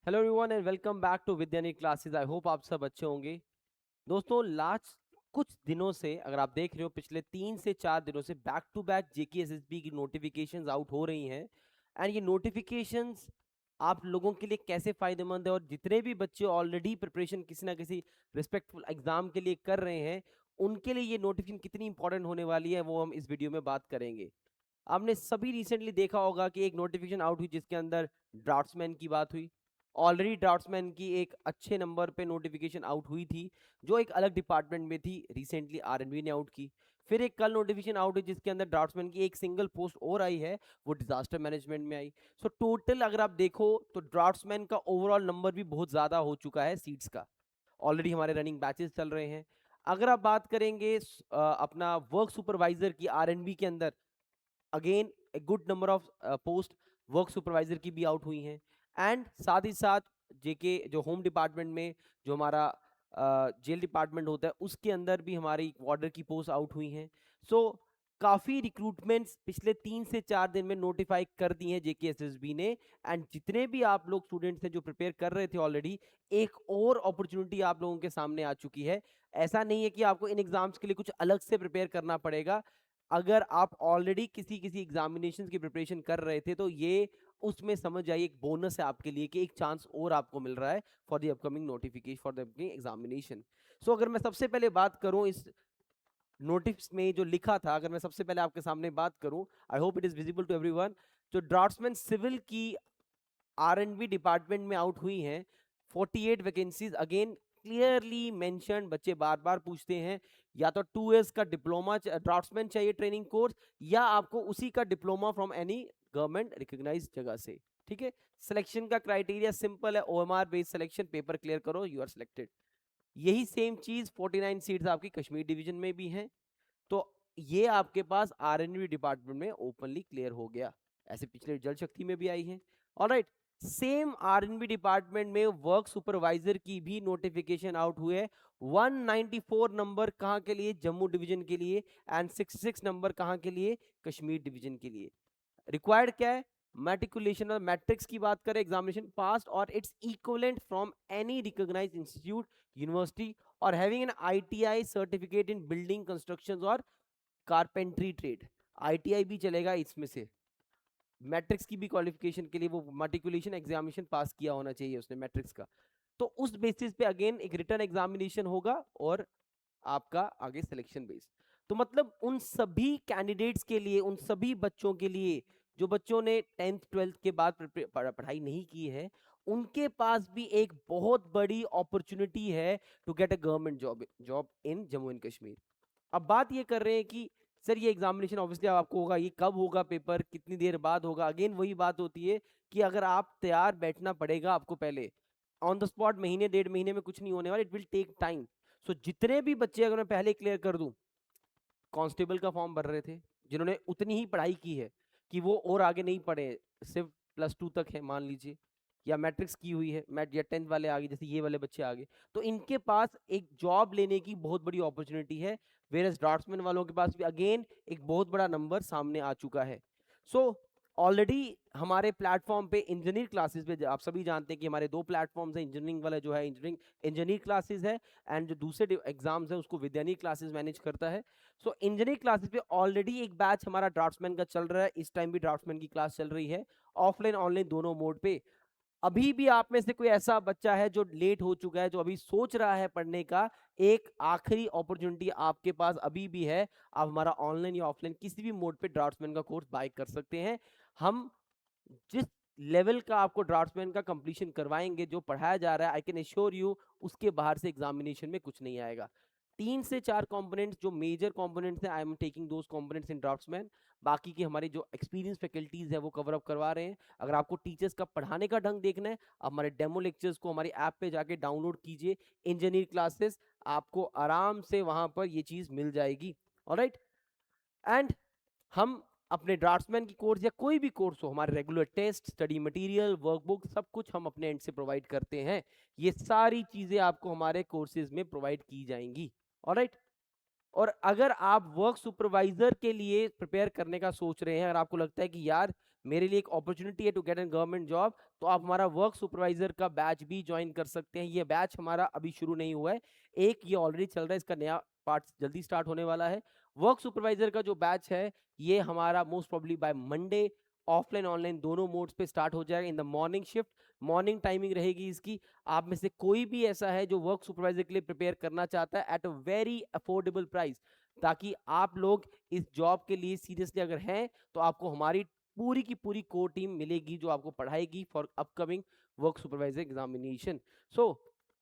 Hello everyone and welcome back to Vidyani classes. I hope आप सब अच्छे होंगे। दोस्तों, लास्ट कुछ दिनों से अगर आप देख रहे हो, पिछले 3 से 4 दिनों से बैक टू बैक जेकेएसएसबी की नोटिफिकेशंस आउट हो रही हैं। एंड ये नोटिफिकेशंस आप लोगों के लिए कैसे फायदेमंद है, और जितने भी बच्चे ऑलरेडी प्रिपरेशन किसी ना किसी रिस्पेक्टफुल एग्जाम के लिए कर रहे हैं, उनके लिए ये नोटिफिकेशन कितनी इंपॉर्टेंट होने वाली है, वो हम इस वीडियो में बात करेंगे। आपने सभी रिसेंटली देखा होगा कि एक नोटिफिकेशन आउट हुई जिसके अंदर ड्राफ्ट्समैन की बात हुई। ऑलरेडी ड्राफ्ट्समैन की एक अच्छे नंबर पे नोटिफिकेशन आउट हुई थी, जो एक अलग डिपार्टमेंट में थी। रिसेंटली आरएनबी ने आउट की। फिर एक कल नोटिफिकेशन आउट हुई जिसके अंदर ड्राफ्ट्समैन की एक सिंगल पोस्ट और आई है, वो डिजास्टर मैनेजमेंट में आई। सो टोटल अगर आप देखो तो ड्राफ्ट्समैन का ओवरऑल नंबर भी बहुत ज्यादा हो चुका है सीट्स का। ऑलरेडी हमारे रनिंग बैचेस चल रहे हैं। अगर आप बात करेंगे अपना वर्क सुपरवाइजर की आरएनबी के अंदर, again a good number of post work supervisor की भी आउट हुई हैं। एंड साथ ही साथ जेके जो होम डिपार्टमेंट में, जो हमारा जेल डिपार्टमेंट होता है, उसके अंदर भी हमारी वार्डर की पोस्ट आउट हुई हैं। सो काफ़ी रिक्रूटमेंट्स पिछले 3 से 4 दिन में नोटिफाई कर दी हैं जेकेएसएसबी ने। एंड जितने भी आप लोग स्टूडेंट्स हैं जो प्रिपेयर कर रहे थे ऑलरेडी, एक और अपॉर्चुनिटी आप लोगों के सामने आ चुकी है। ऐसा नहीं है कि आपको इन एग्जाम्स के लिए कुछ अलग से प्रिपेयर करना पड़ेगा। अगर आप ऑलरेडी किसी किसी एग्जामिनेशन की प्रिपरेशन कर रहे थे, तो ये उसमें समझ जाइए एक बोनस है आपके लिए कि एक चांस और आपको मिल रहा है for the upcoming notification, for the upcoming examination. So अगर मैं सबसे पहले बात करूं इस नोटिस में जो लिखा था, अगर मैं सबसे पहले आपके सामने बात करूं, I hope it is visible to everyone. जो ड्राफ्ट्समैन सिविल की आरएनबी डिपार्टमेंट में आउट हुई हैं 48 वैकेंसीज। अगेन क्लियरली मेंशन, बच्चे बार बार पूछते हैं या तो 2 years का डिप्लोमा ड्राफ्ट्समैन चाहिए ट्रेनिंग कोर्स, या आपको उसी का diploma from any government recognised जगह से। ठीक है। सिलेक्शन का क्राइटेरिया सिंपल है, OMR based selection, paper clear करो, यू आर सिलेक्टेड। यही सेम चीज 49 सीट्स आपकी कश्मीर डिवीजन में भी हैं। तो ये आपके पास आरएनबी डिपार्टमेंट में ओपनली क्लियर हो गया। ऐसे पिछले जल शक्ति में भी आई है। ऑलराइट। सेम आरएनबी डिपार्टमेंट में वर्क सुपरवाइजर की भी नोटिफिकेशन आउट हुए है। 194 नंबर कहां के लिए? जम्मू डिवीजन के लिए। एंड 66 नंबर कहां के लिए? कश्मीर डिवीजन के लिए। रिक्वायर्ड क्या है? मैट्रिकुलेशन और मैट्रिक्स की बात करें, एग्जामिनेशन पास और it's equivalent from any recognised institute, university, और having an ITI certificate in building construction और कारपेंट्री ट्रेड। आईटीआई भी चलेगा इसमें से। मैट्रिक्स की भी क्वालिफिकेशन के लिए वो मैट्रिकुलेशन एग्जामिनेशन पास किया होना चाहिए उसने मैट्रिक्स का। तो उस बेसिस पे अगेन एक रिटर्न एग्जामिनेशन होगा और आपका आगे सिलेक्शन बेस। तो मतलब उन सभी कैंडिडेट्स के लिए, उन सभी बच्चों के लिए जो बच्चों ने 10th 12th के बाद पढ़ाई नहीं की है, उनके पास भी एक बहुत बड़ी अपॉर्चुनिटी है to get a government job job in Jammu and Kashmir. अब बात ये कर रहे हैं कि सर ये एग्जामिनेशन ऑब्वियसली आपको होगा, ये कब होगा, पेपर कितनी देर बाद होगा? अगेन वही बात होती है कि अगर आप तैयार बैठना पड़ेगा आपको पहले, ऑन द स्पॉट महीने 1.5 महीने में कुछ नहीं होने वाला, इट विल टेक टाइम। सो जितने भी बच्चे अगर मैं पहले क्लियर कर दूं, कांस्टेबल का फॉर्म भर रहे थे, जिन्होंने उतनी ही पढ़ाई की है कि वो और आगे नहीं पढ़े, सिर्फ +2 तक है मान लीजिए, या मैट्रिक्स की हुई है, मैट या 10th वाले आगे, जैसे ये वाले बच्चे आगे, तो इनके पास एक जॉब लेने की बहुत बड़ी अपॉर्चुनिटी है। वेरस ड्राफ्ट्समैन वालों के पास भी अगेन एक बहुत बड़ा नंबर सामने आ चुका है। सो ऑलरेडी हमारे प्लेटफॉर्म पे इंजीनियर क्लासेस पे, आप सभी जानते हैं कि हमारे 2 प्लेटफॉर्म्स हैं। इंजीनियरिंग वाला जो है इंजीनियरिंग इंजीनियर क्लासेस है, एंड जो दूसरे एग्जाम्स है उसको विद्यानी क्लासेस मैनेज करता है। सो इंजीनियरिंग क्लासेस पे ऑलरेडी एक बैच हमारा ड्राफ्ट्समैन का चल रहा है। इस टाइम भी ड्राफ्ट्समैन की क्लास चल रही है, ऑफलाइन ऑनलाइन दोनों मोड पे। अभी भी आप में से कोई ऐसा बच्चा है जो लेट हो चुका है, जो अभी सोच रहा है पढ़ने का, एक आखिरी अपॉर्चुनिटी आपके पास अभी भी है। आप हमारा ऑनलाइन या ऑफलाइन किसी भी मोड पे ड्राफ्ट्समैन का कोर्स बाय कर सकते हैं। हम जिस लेवल का आपको ड्राफ्ट्समैन का कंप्लीशन करवाएंगे, जो पढ़ाया जा रहा है, आई कैन एश्योर यू उसके बाहर से एग्जामिनेशन में कुछ नहीं आएगा। 3 से 4 कंपोनेंट्स जो मेजर कंपोनेंट्स हैं, I am taking those components in draughtsman. बाकी की हमारी जो एक्सपीरियंस फैकल्टीज है वो कवर अप करवा रहे हैं। अगर आपको टीचर्स का पढ़ाने का ढंग देखना है, आप हमारे डेमो लेक्चर्स को हमारी ऐप पे जाके डाउनलोड कीजिए, इंजीनियर क्लासेस, आपको आराम से वहां पर ये चीज मिल जाएगी। ऑलराइट। एंड हम अपने ड्राफ्ट्समैन की कोर्स या कोई भी कोर्स हो, हमारे regular test, study material, workbook, सब कुछ हम अपने एंड से प्रोवाइड करते हैं। ये सारी चीजें आपको हमारे कोर्सेज में प्रोवाइड की जाएंगी। ऑलराइट। और अगर आप वर्क सुपरवाइजर के लिए प्रिपेयर करने का सोच रहे हैं, अगर आपको लगता है कि यार मेरे लिए एक अपॉर्चुनिटी है to get an government job, तो आप हमारा वर्क सुपरवाइजर का बैच भी ज्वाइन कर सकते हैं। ये बैच हमारा अभी शुरू नहीं हुआ है, एक ये ऑलरेडी चल रहा है, इसका नया पार्ट जल्दी स्टार्ट होने वाला है। वर्क सुपरवाइजर का जो बैच है ये हमारा most probably by Monday offline online दोनों मोड्स पे स्टार्ट हो जाएगा। In the morning shift, morning timing रहेगी इसकी। आप में से कोई भी ऐसा है जो वर्क सुपरवाइजर के लिए प्रिपेयर करना चाहता है at a very affordable price, ताकि आप लोग इस जॉब के लिए सीरियसली अगर हैं तो आपको हमारी पूरी की पूरी कोर टीम मिलेगी जो आपको पढ़ाएगी for upcoming work supervisor examination. So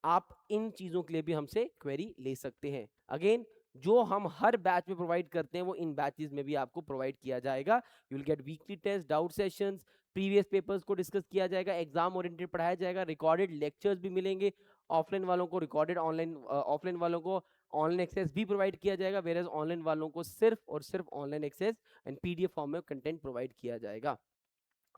आप इन चीजों के लिए भी हमसे क्वेरी ले सकते हैं। अगेन जो हम हर बैच में प्रोवाइड करते हैं वो इन बैचेस में भी आपको प्रोवाइड किया जाएगा। You will get weekly test, doubt sessions, previous papers को डिस्कस किया जाएगा, एग्जाम ओरिएंटेड पढ़ाया जाएगा, रिकॉर्डेड लेक्चर्स भी मिलेंगे। ऑफलाइन वालों को रिकॉर्डेड, ऑनलाइन ऑफलाइन वालों को ऑनलाइन एक्सेस भी प्रोवाइड किया जाएगा, वेयर एज ऑनलाइन वालों को सिर्फ और सिर्फ online access and PDF form में कंटेंट प्रोवाइड किया जाएगा।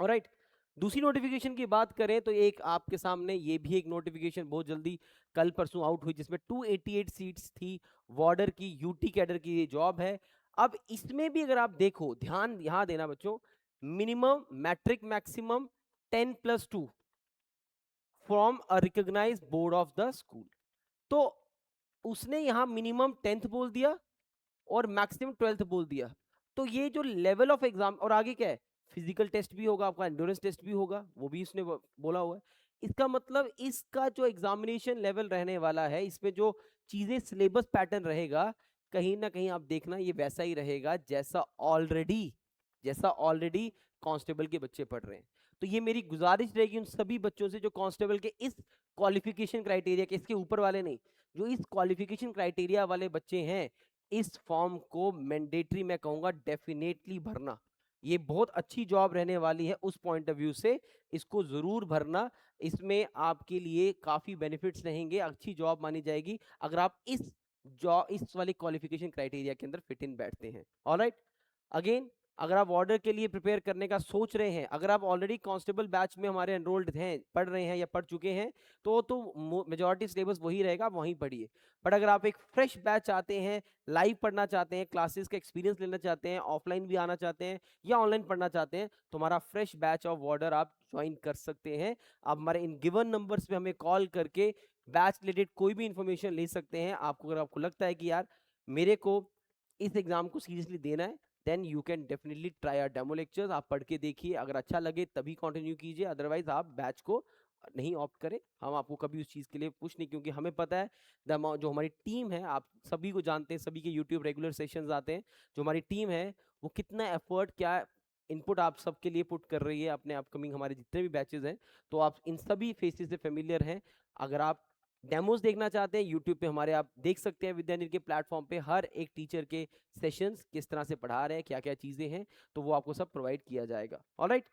ऑलराइट, दूसरी नोटिफिकेशन की बात करें तो एक आपके सामने ये भी एक नोटिफिकेशन बहुत जल्दी कल परसों आउट हुई, जिसमें 288 सीट्स थी वार्डर की, यूटी कैडर की ये जॉब है। अब इसमें भी अगर आप देखो, ध्यान यहां देना बच्चों, minimum matric maximum 10+2 from a recognised board of the school. तो उसने यहां मिनिमम 10th बोल दिया और मैक्सिमम 12th बोल दिया। तो ये जो लेवल ऑफ एग्जाम, और आगे क्या है, फिजिकल टेस्ट भी होगा आपका, एंड्योरेंस टेस्ट भी होगा, वो भी इसने बोला हुआ है। इसका मतलब इसका जो एग्जामिनेशन लेवल रहने वाला है, इसमें जो चीजें सिलेबस पैटर्न रहेगा, कहीं ना कहीं आप देखना ये वैसा ही रहेगा जैसा ऑलरेडी कांस्टेबल के बच्चे पढ़ रहे हैं। तो ये मेरी गुजारिश रहेगी उन सभी बच्चों से जो कांस्टेबल के इस क्वालिफिकेशन क्राइटेरिया के, इसके ऊपर वाले नहीं, जो इस क्वालिफिकेशन क्राइटेरिया वाले बच्चे हैं, इस फॉर्म को मैंडेटरी मैं कहूंगा डेफिनेटली भरना। ये बहुत अच्छी जॉब रहने वाली है उस पॉइंट ऑफ व्यू से, इसको जरूर भरना। इसमें आपके लिए काफी बेनिफिट्स रहेंगे, अच्छी जॉब मानी जाएगी अगर आप इस वाली क्वालिफिकेशन क्राइटेरिया के अंदर फिट इन बैठते हैं। ऑलराइट, अगेन अगर आप ऑर्डर के लिए प्रिपेयर करने का सोच रहे हैं, अगर आप ऑलरेडी कांस्टेबल बैच में हमारे एनरोल्ड हैं, पढ़ रहे हैं या पढ़ चुके हैं, तो मेजॉरिटी सिलेबस वही रहेगा, आप वहीं पढ़िए। बट अगर आप एक फ्रेश बैच चाहते हैं, लाइव पढ़ना चाहते हैं, क्लासेस का एक्सपीरियंस लेना चाहते हैं, ऑफलाइन भी आना चाहते हैं या ऑनलाइन पढ़ना चाहते हैं, तो हमारा फ्रेश बैच ऑफ ऑर्डर आप ज्वाइन कर सकते हैं। आप हमारे इन गिवन नंबर्स पे हमें कॉल करके बैच रिलेटेड कोई भी इंफॉर्मेशन ले सकते हैं। अगर आपको लगता है कि यार मेरे को इस एग्जाम को सीरियसली देना है, then you can definitely try our demo lectures. आप पढ़ के देखिए, अगर अच्छा लगे तभी कंटिन्यू कीजिए, अदरवाइज आप बैच को नहीं ऑप्ट करें। हम आपको कभी उस चीज़ के लिए पुश नहीं, क्योंकि हमें पता है जो हमारी टीम है, आप सभी को जानते हैं, सभी के यूट्यूब रेगुलर सेशंस आते हैं, जो हमारी टीम है वो कितना एफर्ट, क्या इनपुट आप सबके लिए पुट कर रही है अपने अपकमिंग हमारे जितने भी बैचेस हैं। तो आप इन सभी फेसेस से फेमिलियर हैं। अगर आप डेमोज देखना चाहते हैं, यूट्यूब पे हमारे आप देख सकते हैं, विद्यानिधि के प्लेटफॉर्म पे हर एक टीचर के सेशंस किस तरह से पढ़ा रहे हैं, क्या क्या चीज़ें हैं, तो वो आपको सब प्रोवाइड किया जाएगा। ऑलराइट,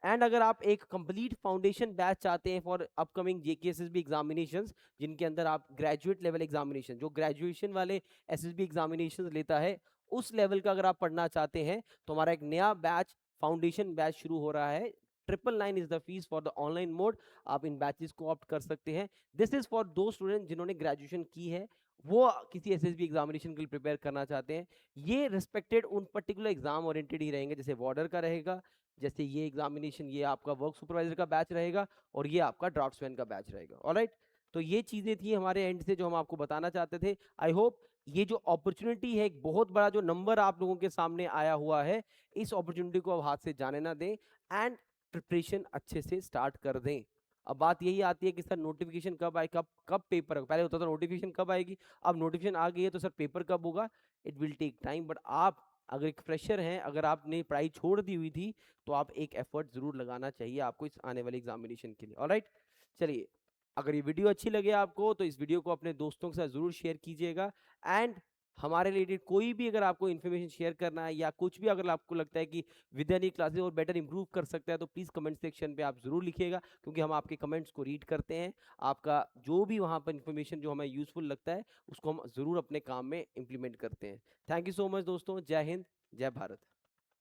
एंड अगर आप एक कंप्लीट फाउंडेशन बैच चाहते हैं फॉर अपकमिंग जेकेएसएसबी एग्जामिनेशंस, जिनके अंदर आप ग्रेजुएट लेवल एग्जामिनेशन, जो ग्रेजुएशन वाले एसएसबी एग्जामिनेशन लेता है, उस लेवल का अगर आप पढ़ना चाहते हैं, तो हमारा एक नया बैच, फाउंडेशन बैच शुरू हो रहा है। 999 is the fees for the online mode. आप इन बैचेस को ऑप्ट कर सकते हैं। दिस इज फॉर दो स्टूडेंट जिन्होंने ग्रेजुएशन की है, वो किसी एसएसबी एग्जामिनेशन के लिए प्रिपेयर करना चाहते हैं। ये रिस्पेक्टेड उन पर्टिकुलर एग्जाम ओरिएंटेड ही रहेंगे, जैसे बॉर्डर का रहेगा, जैसे ये एग्जामिनेशन, ये आपका वर्क सुपरवाइजर का बैच रहेगा, और ये आपका ड्राफ्ट्समैन का बैच रहेगा। ऑलराइट, तो ये चीजें थी हमारे एंड से जो हम आपको बताना चाहते थे। आई होप ये जो अपॉर्चुनिटी है, एक बहुत बड़ा जो नंबर आप लोगों के सामने आया हुआ है, इस अपॉर्चुनिटी को आप हाथ से जाने ना दें एंड प्रिपरेशन अच्छे से स्टार्ट कर दें। अब बात यही आती है कि सर नोटिफिकेशन कब आए, कब कब पेपर, पहले होता था नोटिफिकेशन कब आएगी, अब नोटिफिकेशन आ गई है तो सर पेपर कब होगा। It will take time, but आप अगर एक फ्रेशर हैं, अगर आपने पढ़ाई छोड़ दी हुई थी, तो आप एक एफर्ट जरूर लगाना चाहिए आपको इस आने वाले एग्जामिनेशन के लिए। ऑलराइट, चलिए, अगर ये वीडियो अच्छी लगे आपको तो इस वीडियो को अपने दोस्तों के साथ जरूर शेयर कीजिएगा। एंड हमारे रिलेटेड कोई भी अगर आपको इन्फॉर्मेशन शेयर करना है, या कुछ भी अगर आपको लगता है कि विद्यानिधि क्लासेस और बेटर इंप्रूव कर सकता है, तो प्लीज़ कमेंट सेक्शन पे आप जरूर लिखिएगा, क्योंकि हम आपके कमेंट्स को रीड करते हैं। आपका जो भी वहाँ पर इन्फॉर्मेशन जो हमें यूजफुल लगता है, उसको हम जरूर अपने काम में इम्प्लीमेंट करते हैं। थैंक यू सो मच दोस्तों, जय हिंद, जय भारत।